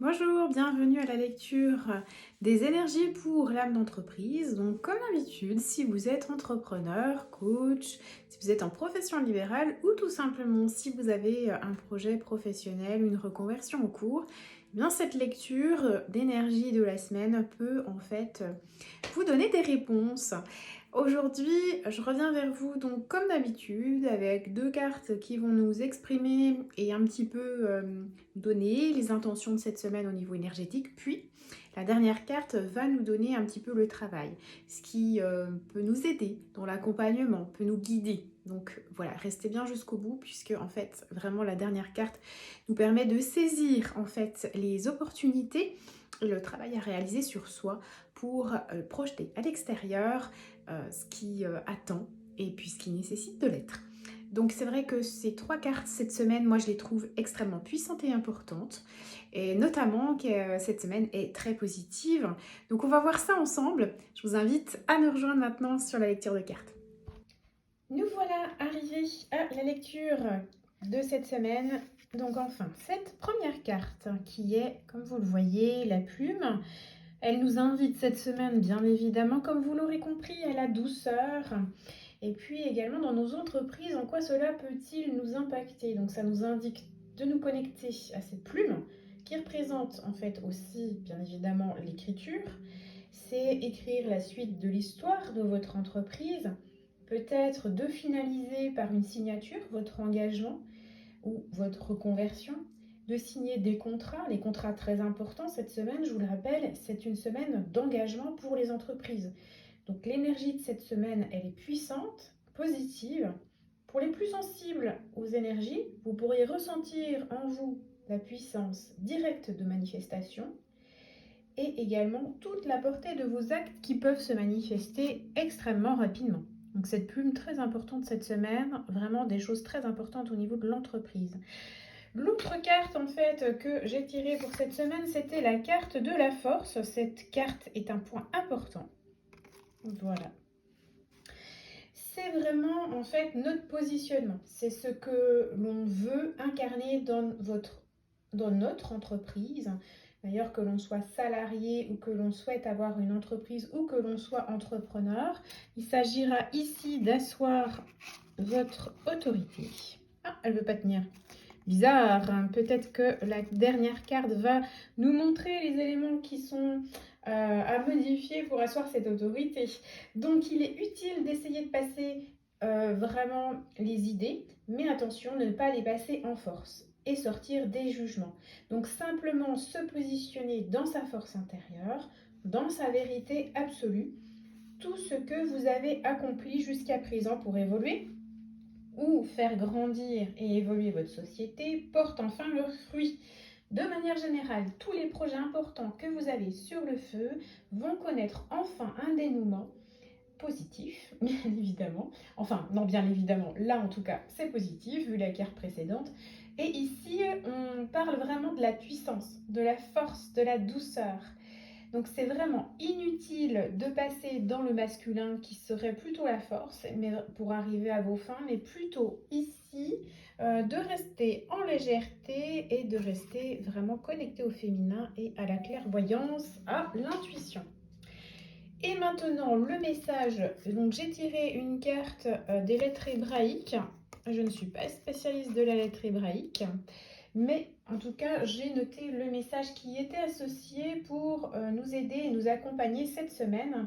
Bonjour, bienvenue à la lecture des énergies pour l'âme d'entreprise. Donc, comme d'habitude, si vous êtes entrepreneur, coach, si vous êtes en profession libérale ou tout simplement si vous avez un projet professionnel, une reconversion en cours, eh bien cette lecture d'énergie de la semaine peut en fait vous donner des réponses. Aujourd'hui, je reviens vers vous donc comme d'habitude avec deux cartes qui vont nous exprimer et un petit peu donner les intentions de cette semaine au niveau énergétique. Puis, la dernière carte va nous donner un petit peu le travail, ce qui peut nous aider dans l'accompagnement, peut nous guider. Donc voilà, restez bien jusqu'au bout puisque en fait, vraiment la dernière carte nous permet de saisir en fait les opportunités et le travail à réaliser sur soi pour projeter à l'extérieur ce qui attend et puis ce qui nécessite de l'être. Donc c'est vrai que ces trois cartes cette semaine, moi je les trouve extrêmement puissantes et importantes. Et notamment que cette semaine est très positive. Donc on va voir ça ensemble. Je vous invite à nous rejoindre maintenant sur la lecture de cartes. Nous voilà arrivés à la lecture de cette semaine. Donc enfin, cette première carte qui est, comme vous le voyez, la plume. Elle nous invite cette semaine, bien évidemment, comme vous l'aurez compris, à la douceur. Et puis également dans nos entreprises, en quoi cela peut-il nous impacter? Donc ça nous indique de nous connecter à cette plume qui représente en fait aussi, bien évidemment, l'écriture. C'est écrire la suite de l'histoire de votre entreprise, peut-être de finaliser par une signature votre engagement ou votre reconversion, de signer des contrats, les contrats très importants cette semaine, je vous le rappelle, c'est une semaine d'engagement pour les entreprises. Donc l'énergie de cette semaine, elle est puissante, positive. Pour les plus sensibles aux énergies, vous pourriez ressentir en vous la puissance directe de manifestation et également toute la portée de vos actes qui peuvent se manifester extrêmement rapidement. Donc cette plume très importante cette semaine, vraiment des choses très importantes au niveau de l'entreprise. L'autre carte en fait que j'ai tirée pour cette semaine, c'était la carte de la force. Cette carte est un point important. Voilà. C'est vraiment en fait notre positionnement. C'est ce que l'on veut incarner dans notre entreprise. D'ailleurs, que l'on soit salarié ou que l'on souhaite avoir une entreprise ou que l'on soit entrepreneur, il s'agira ici d'asseoir votre autorité. Ah, elle ne veut pas tenir. Bizarre, hein. Peut-être que la dernière carte va nous montrer les éléments qui sont à modifier pour asseoir cette autorité. Donc il est utile d'essayer de passer vraiment les idées, mais attention, ne pas les passer en force et sortir des jugements. Donc simplement se positionner dans sa force intérieure, dans sa vérité absolue, tout ce que vous avez accompli jusqu'à présent pour évoluer ou faire grandir et évoluer votre société porte enfin leurs fruits. De manière générale, tous les projets importants que vous avez sur le feu vont connaître enfin un dénouement positif, bien évidemment. Enfin, non, bien évidemment, là en tout cas, c'est positif, vu la carte précédente. Et ici, on parle vraiment de la puissance, de la force, de la douceur. Donc c'est vraiment inutile de passer dans le masculin qui serait plutôt la force mais pour arriver à vos fins, mais plutôt ici de rester en légèreté et de rester vraiment connecté au féminin et à la clairvoyance, à l'intuition. Et maintenant le message, donc j'ai tiré une carte des lettres hébraïques. Je ne suis pas spécialiste de la lettre hébraïque, mais en tout cas, j'ai noté le message qui était associé pour nous aider et nous accompagner cette semaine.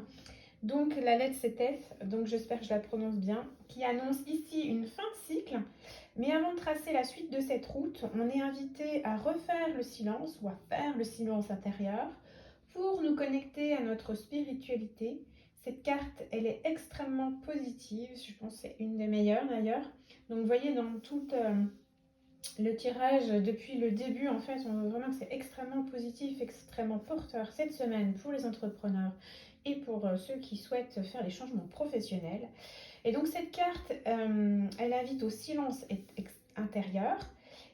Donc la lettre c'est F, donc j'espère que je la prononce bien, qui annonce ici une fin de cycle. Mais avant de tracer la suite de cette route, on est invité à refaire le silence ou à faire le silence intérieur pour nous connecter à notre spiritualité. Cette carte, elle est extrêmement positive, je pense que c'est une des meilleures d'ailleurs. Donc vous voyez dans toute le tirage depuis le début, en fait, on voit vraiment que c'est extrêmement positif, extrêmement porteur cette semaine pour les entrepreneurs et pour ceux qui souhaitent faire les changements professionnels. Et donc cette carte, elle invite au silence intérieur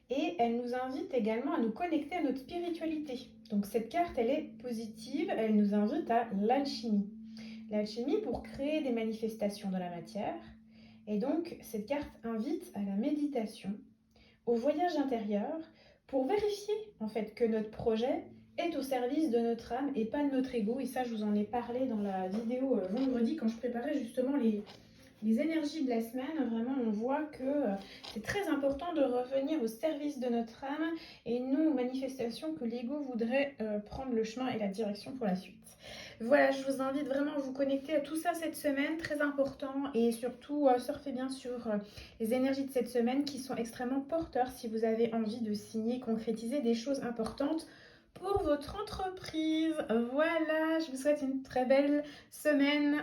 et elle nous invite également à nous connecter à notre spiritualité. Donc cette carte, elle est positive, elle nous invite à l'alchimie. L'alchimie pour créer des manifestations de la matière. Et donc cette carte invite à la méditation, au voyage intérieur pour vérifier en fait que notre projet est au service de notre âme et pas de notre ego. Et ça, je vous en ai parlé dans la vidéo vendredi quand je préparais justement les énergies de la semaine. Vraiment, on voit que c'est très important de revenir au service de notre âme et non aux manifestations que l'ego voudrait prendre le chemin et la direction pour la suite. Voilà, je vous invite vraiment à vous connecter à tout ça cette semaine, très important, et surtout surfez bien sur les énergies de cette semaine qui sont extrêmement porteurs si vous avez envie de signer, concrétiser des choses importantes pour votre entreprise. Voilà, je vous souhaite une très belle semaine.